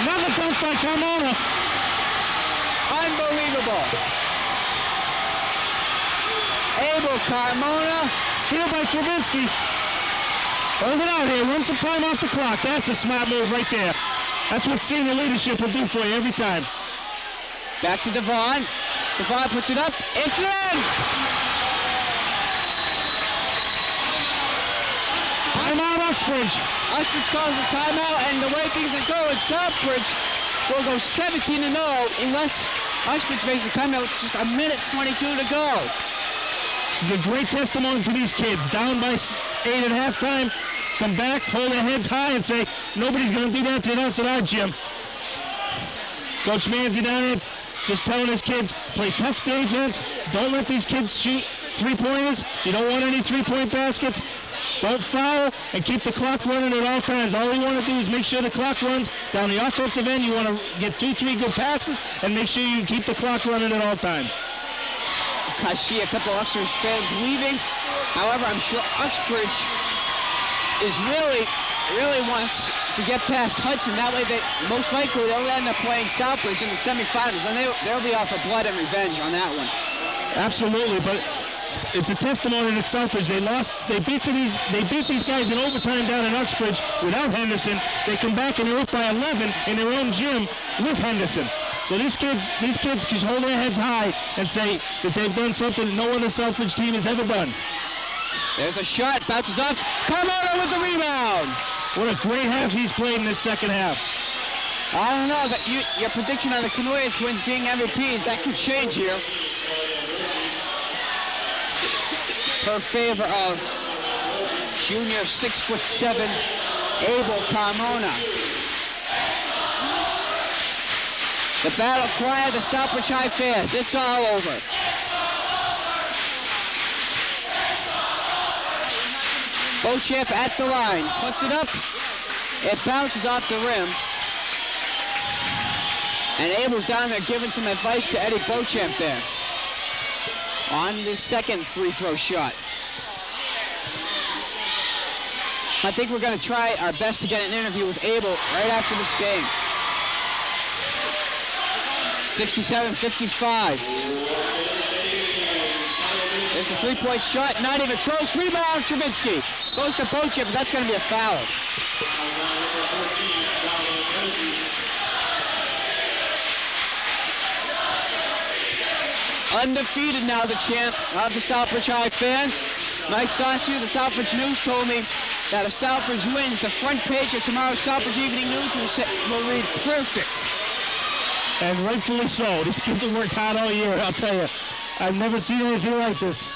Another dunk by Carmona. Unbelievable. Abel Carmona. Steal by Travinsky. Hold it out here. Run some time off the clock. That's a smart move right there. That's what senior leadership will do for you every time. Back to Devon. Devon puts it up. It's in! Timeout, Uxbridge. Uxbridge calls the timeout, and the way things are going, Southbridge will go 17-0 unless Uxbridge makes the timeout with just a minute 22 to go. This is a great testimony to these kids. Down by 8 at halftime, come back, hold their heads high, and say, nobody's going to do that to us at our gym. Coach Manzi down there just telling his kids, play tough defense. Don't let these kids shoot three-pointers. You don't want any three-point baskets. Don't foul, and keep the clock running at all times. All you want to do is make sure the clock runs. Down the offensive end, you want to get 2-3 good passes, and make sure you keep the clock running at all times. I see a couple of Uxbridge fans leaving. However, I'm sure Uxbridge is really wants to get past Hudson. That way, they most likely they'll end up playing Southbridge in the semifinals, and they'll be out for blood and revenge on that one. Absolutely, but it's a testimony that Southbridge, they beat these guys in overtime down in Uxbridge without Henderson. They come back and they're up by 11 in their own gym with Henderson. So these kids just hold their heads high and say that they've done something that no other Southbridge team has ever done. There's a shot, bounces off. Carmona with the rebound. What a great half he's played in this second half. I don't know, that your prediction on the Canoia twins being MVPs, that could change here. Per favor of junior 6'7" Abel Carmona. The battle cry of the Southbridge High fans. It's all over. Beauchamp at the line. Puts it up. It bounces off the rim. And Abel's down there giving some advice to Eddie Beauchamp there. On the second free throw shot. I think we're going to try our best to get an interview with Abel right after this game. 67-55. There's the three-point shot, not even close. Rebound, Travinsky. Goes to Beauchamp, but that's going to be a foul. Undefeated now, the champ of the Southbridge High fan. Mike Saucier, the Southbridge News, told me that if Southbridge wins, the front page of tomorrow's Southbridge Evening News will read perfect. And rightfully so. These kids have worked hard all year, I'll tell you. I've never seen anything like this.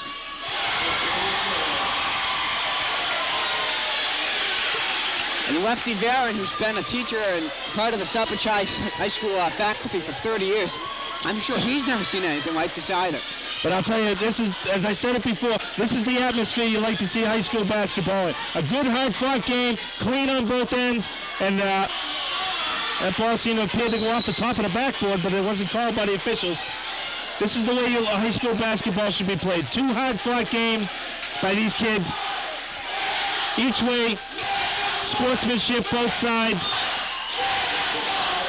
And Lefty Varon, who's been a teacher and part of the Southbridge High School faculty for 30 years, I'm sure he's never seen anything like this either. But I'll tell you, this is, as I said it before, this is the atmosphere you like to see high school basketball in. A good, hard-fought game, clean on both ends, and that ball seemed to appear to go off the top of the backboard, but it wasn't called by the officials. This is the way high school basketball should be played. Two hard-fought games by these kids. Each way, sportsmanship, both sides.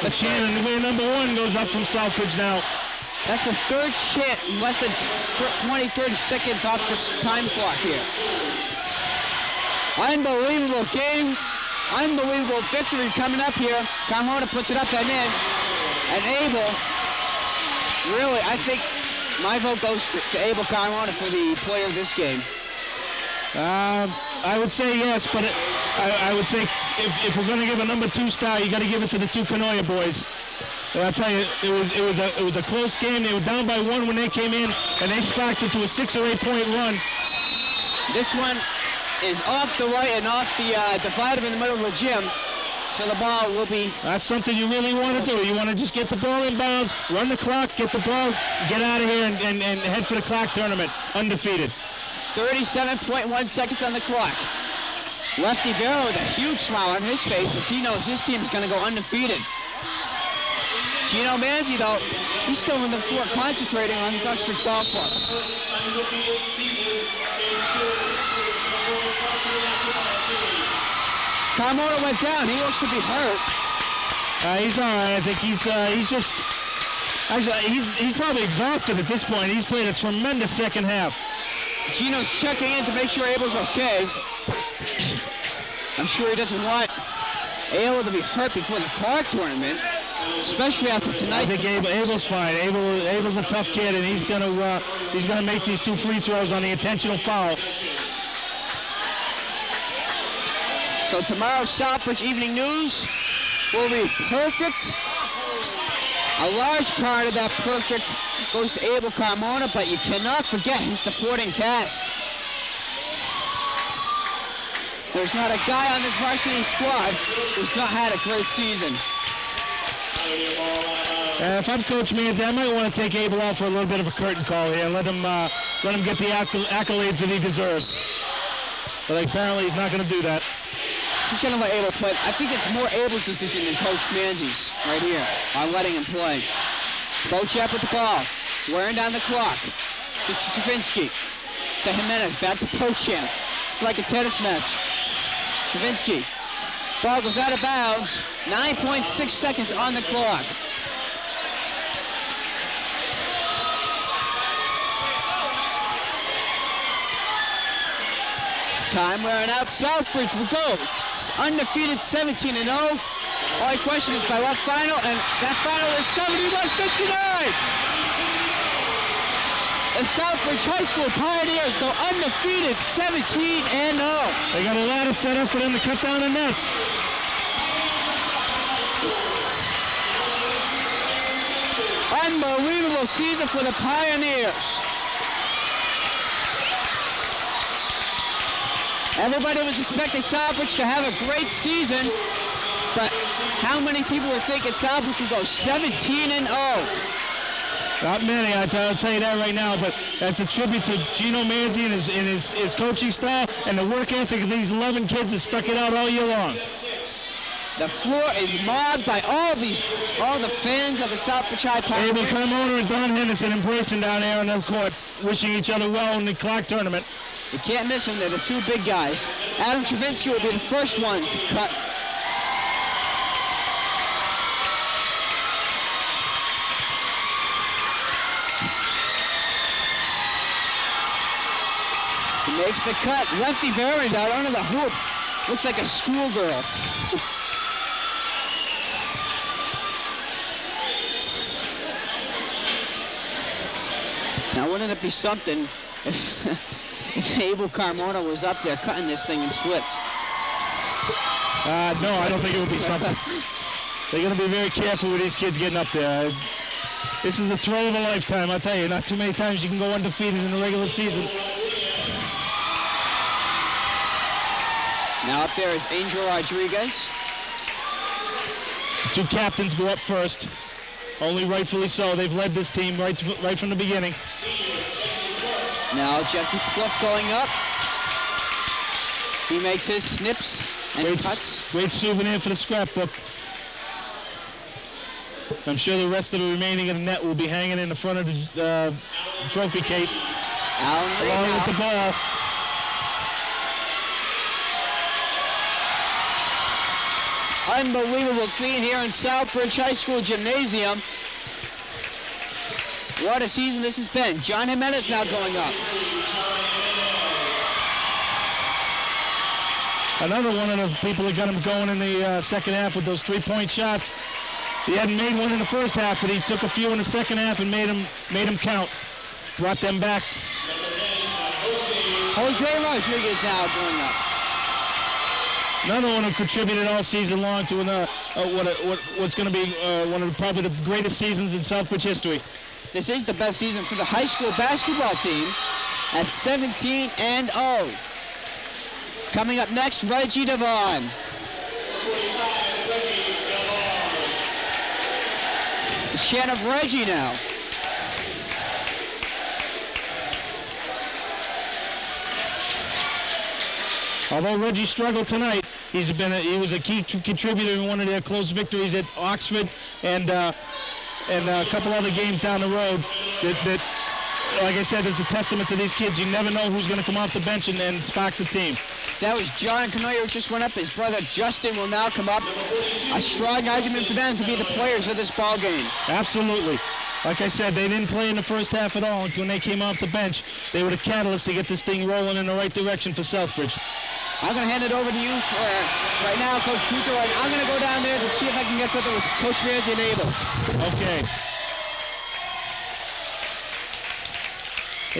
But Shannon, win number one goes up from Southbridge now. That's the third chant in less than 20, 30 seconds off this time clock here. Unbelievable game. Unbelievable victory coming up here. Carmona puts it up and in. And Abel, really, I think my vote goes to Abel Carmona for the player of this game. I would say yes, but I would say if we're going to give a number 2 star, you got to give it to the two Canoia boys. And I'll tell you, it was a close game. They were down by 1 when they came in, and they sparked it to a 6 or 8 point run. This one is off the right and off the divider in the middle of the gym, so the ball will be... That's something you really want to do. You want to just get the ball in bounds, run the clock, get the ball, get out of here, and head for the clock tournament, undefeated. 37.1 seconds on the clock. Lefty Vero with a huge smile on his face as he knows his team is going to go undefeated. Gino Manzi, though, he's still in the floor concentrating on his Uxbridge ball club. Carmona went down. He looks to be hurt. He's all right. I think he's just... Actually, he's probably exhausted at this point. He's played a tremendous second half. Gino's checking in to make sure Abel's okay. I'm sure he doesn't want Abel to be hurt before the Clark tournament, especially after tonight. I think Abel's fine. Abel's a tough kid, and he's gonna make these 2 free throws on the intentional foul. So tomorrow's Southbridge Evening News will be perfect. A large part of that perfect goes to Abel Carmona, but you cannot forget his supporting cast. There's not a guy on this varsity squad who's not had a great season. If I'm Coach Manzi, I might want to take Abel out for a little bit of a curtain call here and let him get the accolades that he deserves. But apparently he's not going to do that. He's going to let Abel play. I think it's more Abel's decision than Coach Manzi's right here on letting him play. Bocek with the ball, wearing down the clock. To Chavinsky, to Jimenez, back to Bocek. It's like a tennis match. Chavinsky, ball goes out of bounds. 9.6 seconds on the clock. Time wearing out. Southbridge will go undefeated 17-0. Only question is by what final, and that final is 71-59. The Southbridge High School Pioneers go undefeated 17-0. They got a ladder set up for them to cut down the nets. Unbelievable season for the Pioneers. Everybody was expecting Southbridge to have a great season, but how many people were thinking Southbridge would go 17-0? Not many, I'll tell you that right now, but that's a tribute to Gino Manzi and his coaching style and the work ethic of these 11 kids that stuck it out all year long. The floor is mobbed by all the fans of the Southbridge High Pioneers. Abel Carmona and Don Henderson embracing down there on the court, wishing each other well in the Clark tournament. You can't miss them. They're the 2 big guys. Adam Chavinsky will be the first one to cut. He makes the cut. Lefty Barron out under the hoop. Looks like a schoolgirl. Now, wouldn't it be something if Abel Carmona was up there cutting this thing and slipped? No, I don't think it would be something. They're going to be very careful with these kids getting up there. This is a thrill of a lifetime, I'll tell you. Not too many times you can go undefeated in the regular season. Now up there is Angel Rodriguez. 2 captains go up first. Only rightfully so. They've led this team right from the beginning. Now Jesse Pluff going up. He makes his snips and cuts. Great souvenir for the scrapbook. I'm sure the rest of the remaining of the net will be hanging in the front of the trophy case. Along with the ball. Unbelievable scene here in Southbridge High School Gymnasium. What a season this has been. John Jimenez now going up. Another one of the people that got him going in the second half with those 3-point shots. He hadn't made one in the first half, but he took a few in the second half and made them count. Brought them back. Jose Rodriguez now going up. Another one who contributed all season long to what's going to be one of probably the greatest seasons in Southbridge history. This is the best season for the high school basketball team at 17-0. Coming up next, Reggie Devon. The chant of Reggie now. Although Reggie struggled tonight, he was a key contributor in one of their close victories at Oxford and a couple other games down the road. That, like I said, is a testament to these kids. You never know who's going to come off the bench and spark the team. That was John Canoyer who just went up. His brother Justin will now come up. A strong argument for them to be the players of this ball game. Absolutely. Like I said, they didn't play in the first half at all. When they came off the bench, they were the catalyst to get this thing rolling in the right direction for Southbridge. I'm going to hand it over to you for right now, Coach Puzo. I'm going to go down there to see if I can get something with Coach Manzi and Abel. Okay.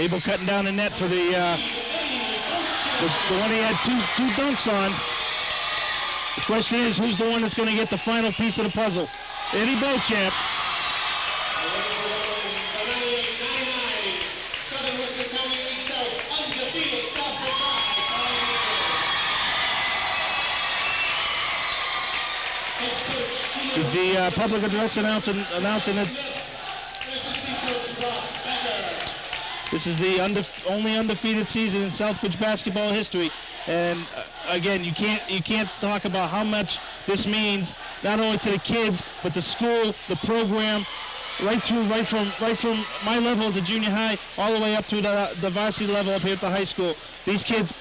Abel cutting down the net for the one he had two dunks on. The question is, who's the one that's going to get the final piece of the puzzle? Eddie Beauchamp. The public address announcing that this is the only undefeated season in Southbridge basketball history, and again, you can't talk about how much this means not only to the kids but the school, the program, right from my level to junior high, all the way up to the varsity level up here at the high school. These kids,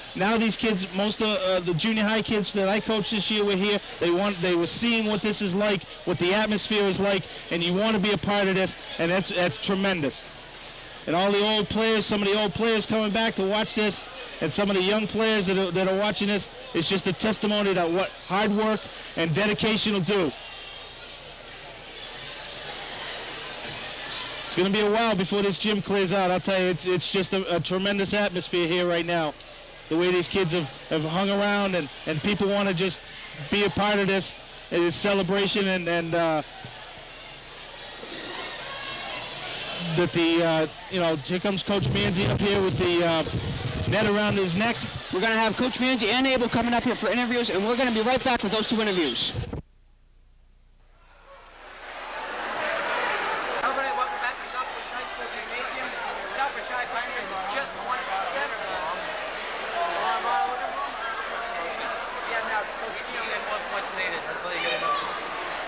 most of the junior high kids that I coached this year were here. They were seeing what this is like, what the atmosphere is like, and you want to be a part of this, and that's tremendous. And all the old players, some of the old players coming back to watch this, and some of the young players that are watching this, it's just a testimony to what hard work and dedication will do. It's going to be a while before this gym clears out. I'll tell you, it's just a tremendous atmosphere here right now. The way these kids have hung around, and people want to just be a part of this celebration, and that here comes Coach Manzi up here with the net around his neck. We're going to have Coach Manzi and Abel coming up here for interviews, and we're going to be right back with those two interviews.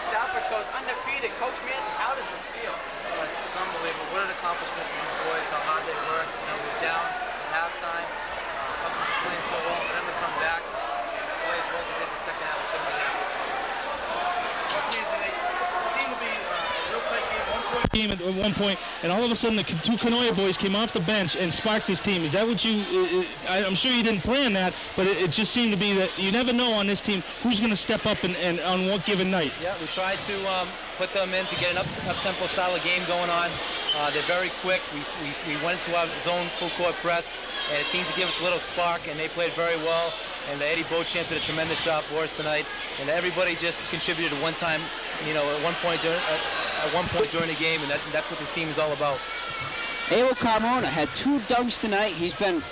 Southbridge goes undefeated. Coach Manzi, how does this feel? Well, it's unbelievable. What an accomplishment for these boys, how hard they worked. We're down at halftime. Uxbridge was playing so well for them to come back and play as well as they did in the second half. Coach Manzi, they seem to be a real tight game, at one point, and all of a sudden the two Canoyer boys came off the bench and sparked this team. Is that what I'm sure you didn't plan that, but it just seemed to be that you never know on this team who's going to step up and on what given night. Yeah, we tried to put them in to get an up-tempo style of game going on. They're very quick. We went to our zone full court press, and it seemed to give us a little spark, and they played very well. And Eddie Beauchamp did a tremendous job for us tonight. And everybody just contributed at one time, at one point during the game, and that's what this team is all about. Abel Carmona had 2 dunks tonight. He's been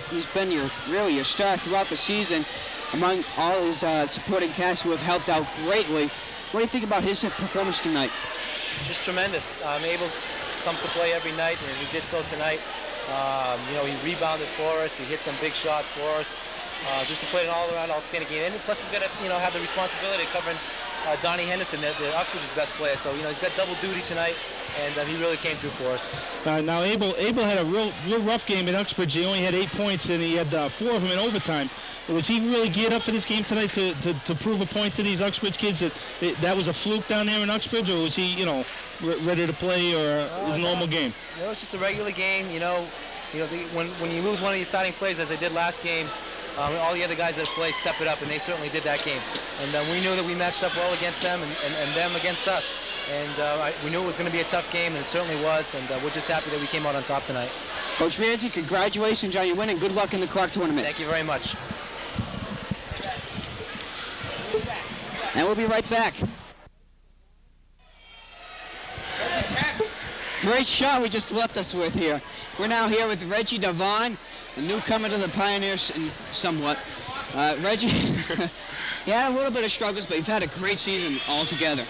your star throughout the season among all his supporting cast who have helped out greatly. What do you think about his performance tonight? Just tremendous. Abel comes to play every night, and he did so tonight. He rebounded for us. He hit some big shots for us. Just to play an all-around outstanding game. And plus he's going to, have the responsibility of covering Donnie Henderson, the Uxbridge's best player. So, he's got double duty tonight, and he really came through for us. Now, Abel had a real rough game at Uxbridge. He only had 8 points, and he had 4 of them in overtime. Was he really geared up for this game tonight to prove a point to these Uxbridge kids that was a fluke down there in Uxbridge, or was he, ready to play, or it was a normal game? It was just a regular game. When you lose one of your starting players, as they did last game, all the other guys that play step it up, and they certainly did that game. And we knew that we matched up well against them and them against us. And we knew it was going to be a tough game, and it certainly was. And we're just happy that we came out on top tonight. Coach Manzi, congratulations on your win, and good luck in the Clark tournament. Thank you very much. And we'll be right back. Great shot we just left us with here. We're now here with Reggie Devon, a newcomer to the Pioneers somewhat. Reggie, he had a little bit of struggles, but you've had a great season altogether.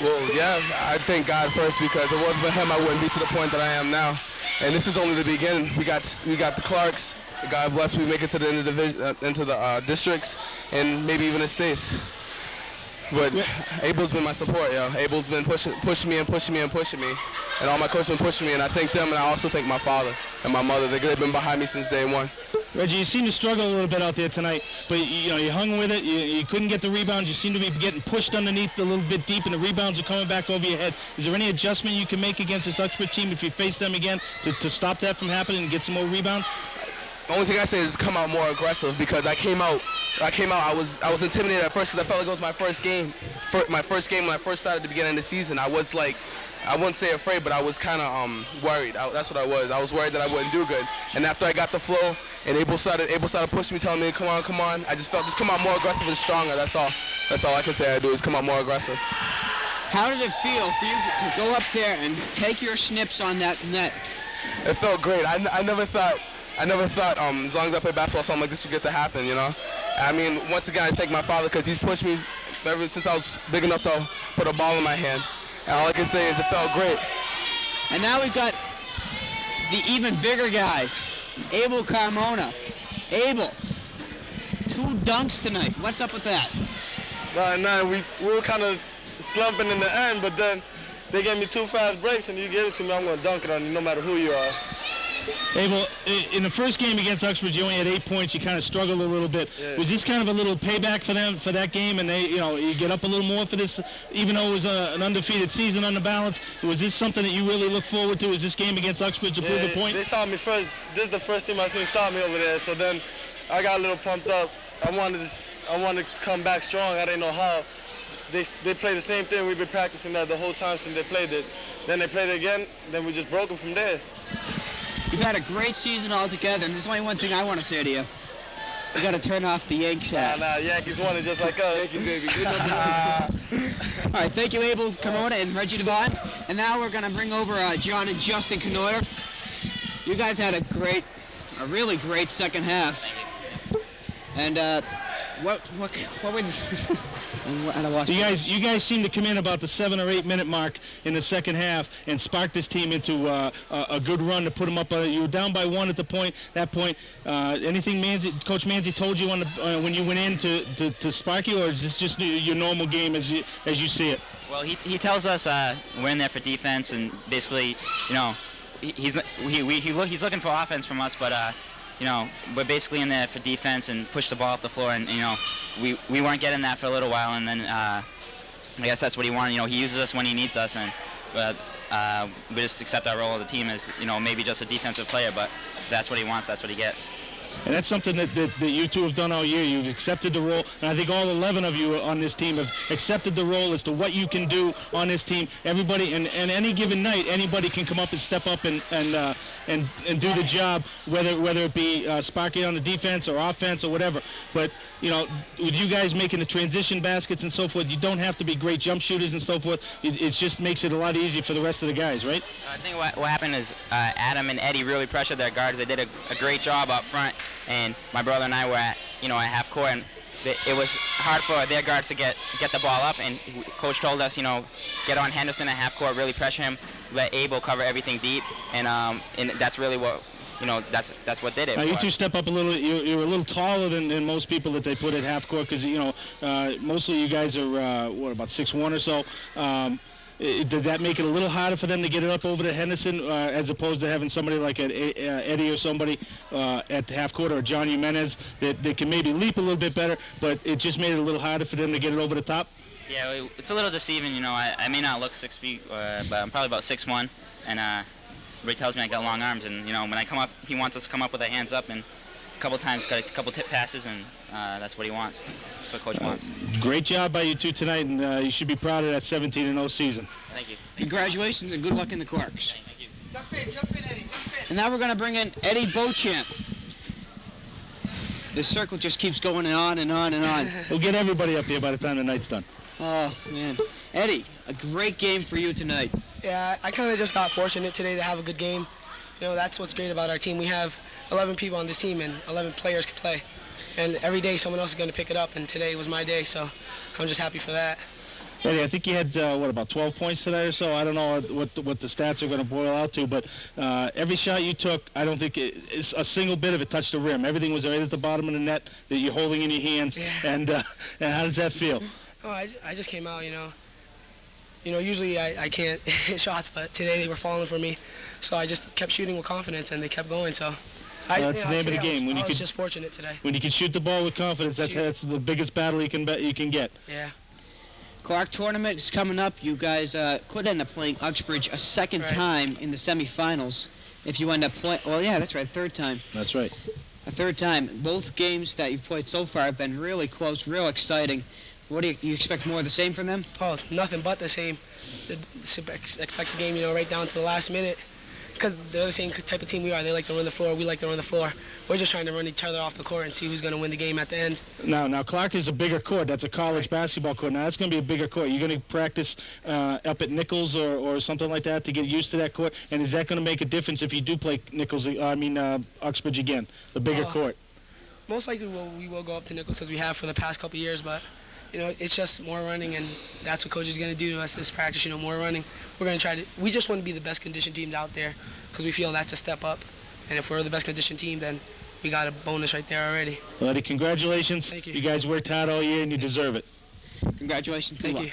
Well, yeah, I thank God first, because if it wasn't for him, I wouldn't be to the point that I am now. And this is only the beginning. We got the Clarks. God bless, we make it to the end of the division, into the districts, and maybe even the states. But Abel's been my support, yo. Abel's been pushing me, and all my coaches been pushing me, and I thank them, and I also thank my father and my mother. They've been behind me since day one. Reggie, you seem to struggle a little bit out there tonight, but you hung with it. You couldn't get the rebound. You seem to be getting pushed underneath a little bit deep, and the rebounds are coming back over your head. Is there any adjustment you can make against this Uxbridge team if you face them again to stop that from happening and get some more rebounds? The only thing I say is come out more aggressive, because I came out. I was intimidated at first because I felt like it was my first game. My first game when I first started at the beginning of the season. I was like, I wouldn't say afraid, but I was kind of worried. That's what I was. I was worried that I wouldn't do good. And after I got the flow, and Abel started pushing me, telling me, come on. I just felt just come out more aggressive and stronger. That's all. That's all I can say I do is come out more aggressive. How did it feel for you to go up there and take your snips on that net? It felt great. I never thought as long as I play basketball, something like this would get to happen, I mean, once again, I thank my father because he's pushed me ever since I was big enough to put a ball in my hand. And all I can say is it felt great. And now we've got the even bigger guy, Abel Carmona. Abel, 2 dunks tonight. What's up with that? No, we were kind of slumping in the end, but then they gave me 2 fast breaks, and you give it to me, I'm going to dunk it on you no matter who you are. Abel, in the first game against Uxbridge, you only had 8 points. You kind of struggled a little bit. Yeah. Was this kind of a little payback for them for that game, and they, you get up a little more for this, even though it was an undefeated season on the balance? Was this something that you really look forward to? Is this game against Uxbridge to prove a point? They stopped me first. This is the first team I've seen stop me over there. So then I got a little pumped up. I wanted to come back strong. I didn't know how. They played the same thing. We've been practicing that the whole time since they played it. Then they played it again. Then we just broke them from there. You've had a great season altogether, and there's only one thing I want to say to you. You got to turn off the Yanks hat. Nah, Yankees won it just like us. Yankees, baby. All right, thank you, Abel Carmona and Reggie Devine. And now we're going to bring over John and Justin Canoyer. You guys had a really great second half. And what were you guys seem to come in about the 7 or 8 minute mark in the second half and spark this team into a good run to put them up. You were down by 1 at that point. Anything Coach Manzi told you when you went in to spark you, or is this just your normal game as you see it? Well, he tells us we're in there for defense, and basically, he's looking for offense from us, but we're basically in there for defense and push the ball up the floor, and we weren't getting that for a little while, and then I guess that's what he wanted. He uses us when he needs us, and we just accept our role of the team as maybe just a defensive player, but that's what he wants, that's what he gets. And that's something that you two have done all year. You've accepted the role, and I think all 11 of you on this team have accepted the role as to what you can do on this team. Everybody, and any given night, anybody can come up and step up and do the job, whether it be sparking on the defense or offense or whatever. But with you guys making the transition baskets and so forth, you don't have to be great jump shooters and so forth. It just makes it a lot easier for the rest of the guys, right? I think what happened is Adam and Eddie really pressured their guards. They did a great job up front, and my brother and I were at half court, and it was hard for their guards to get the ball up, and Coach told us, get on Henderson at half court, really pressure him, let Abel cover everything deep, and that's really what that's what did it. Now you two step up a little. You're a little taller than most people that they put at half court, because mostly you guys are about 6'1" or so. Did that make it a little harder for them to get it up over to Henderson, as opposed to having somebody like Eddie or somebody at the half court, or John Jimenez that can maybe leap a little bit better, but it just made it a little harder for them to get it over the top? Yeah, it's a little deceiving. I may not look 6 feet, but I'm probably about 6'1", and Ray tells me I got long arms, and when I come up, he wants us to come up with our hands up, and a couple times got a couple tip passes, and that's what he wants. That's what Coach wants. Great job by you two tonight, and you should be proud of that 17-0 season. Thank you. Congratulations and good luck in the Clarks. Thank you. Jump in, Eddie, jump in. And now we're going to bring in Eddie Beauchamp. The circle just keeps going on and on and on. We'll get everybody up here by the time the night's done. Oh, man. Eddie, a great game for you tonight. Yeah, I kind of just got fortunate today to have a good game. That's what's great about our team. We have 11 people on this team, and 11 players can play. And every day someone else is going to pick it up, and today was my day, so I'm just happy for that. Eddie, I think you had, about 12 points today or so? I don't know what the stats are going to boil out to, but every shot you took, I don't think a single bit of it touched the rim. Everything was right at the bottom of the net that you're holding in your hands. Yeah. And how does that feel? Oh, I just came out, usually I can't hit shots, but today they were falling for me. So I just kept shooting with confidence, and they kept going, so That's the name of the game. I was just fortunate today. When you can shoot the ball with confidence, that's the biggest battle you can get. Yeah. Clark tournament is coming up. You guys could end up playing Uxbridge a second time in the semifinals if you end up playing. Well, yeah, that's right, third time. That's right. A third time. Both games that you've played so far have been really close, real exciting. What do you expect more of the same from them? Oh, nothing but the same. Expect the game, right down to the last minute. Because they're the same type of team we are. They like to run the floor. We like to run the floor. We're just trying to run each other off the court and see who's going to win the game at the end. Now Clark is a bigger court. That's a college basketball court. Now, that's going to be a bigger court. You're going to practice up at Nichols or something like that to get used to that court? And is that going to make a difference if you do play Uxbridge again, the bigger court? Most likely we will go up to Nichols because we have for the past couple of years, but it's just more running, and that's what coach is going to do to us this practice, more running. We're going to try to, we just want to be the best conditioned team out there because we feel that's a step up. And if we're the best conditioned team, then we got a bonus right there already. Well, Eddie, congratulations. Thank you. You guys worked hard all year, and you deserve it. Congratulations. Thank you.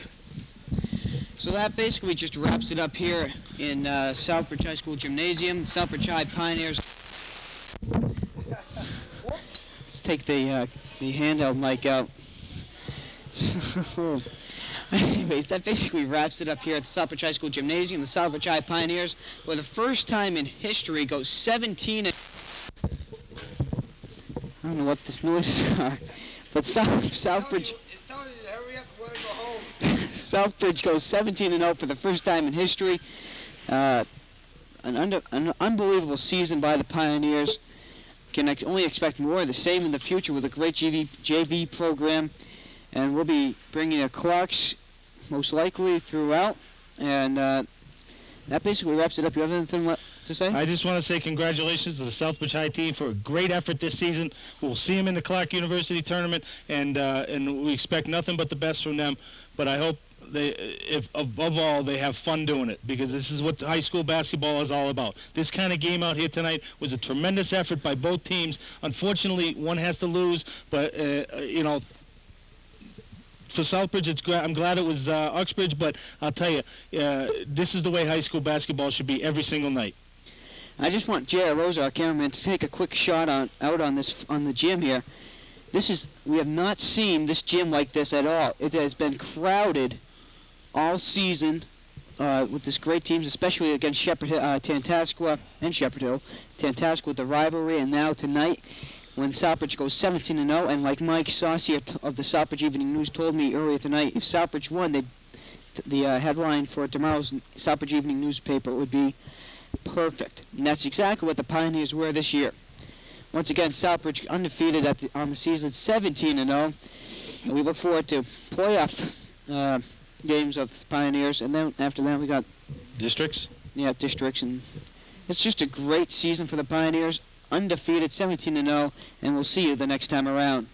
So that basically just wraps it up here in Southbridge High School Gymnasium. The Southbridge High Pioneers. Let's take the handheld mic out. Anyways, that basically wraps it up here at the Southbridge High School Gymnasium. The Southbridge High Pioneers, for the first time in history, go 17 and... I don't know what this noises are, but Southbridge... It's telling you to hurry up, we're going to go home. Southbridge goes 17-0 for the first time in history. An unbelievable season by the Pioneers. Can only expect more of the same in the future with a great JV program. And we'll be bringing the Clarks most likely throughout. And that basically wraps it up. You have anything to say? I just want to say congratulations to the Southbridge High team for a great effort this season. We'll see them in the Clark University tournament, and we expect nothing but the best from them. But I hope if above all, they have fun doing it, because this is what high school basketball is all about. This kind of game out here tonight was a tremendous effort by both teams. Unfortunately, one has to lose, but for Southbridge, I'm glad it was Uxbridge, but I'll tell you, this is the way high school basketball should be every single night. I just want J.R. Rosa, our cameraman, to take a quick shot on the gym here. We have not seen this gym like this at all. It has been crowded all season with this great teams, especially against Tantascwa and Shepherd Hill. Tantascwa with the rivalry, and now tonight, when Southbridge goes 17-0, and like Mike Saucier of the Southbridge Evening News told me earlier tonight, if Southbridge won, the headline for tomorrow's Southbridge Evening newspaper would be perfect. And that's exactly what the Pioneers were this year. Once again, Southbridge undefeated on the season, 17-0, and we look forward to playoff games of the Pioneers, and then after that we got districts. Yeah, districts, and it's just a great season for the Pioneers. Undefeated, 17-0, and we'll see you the next time around.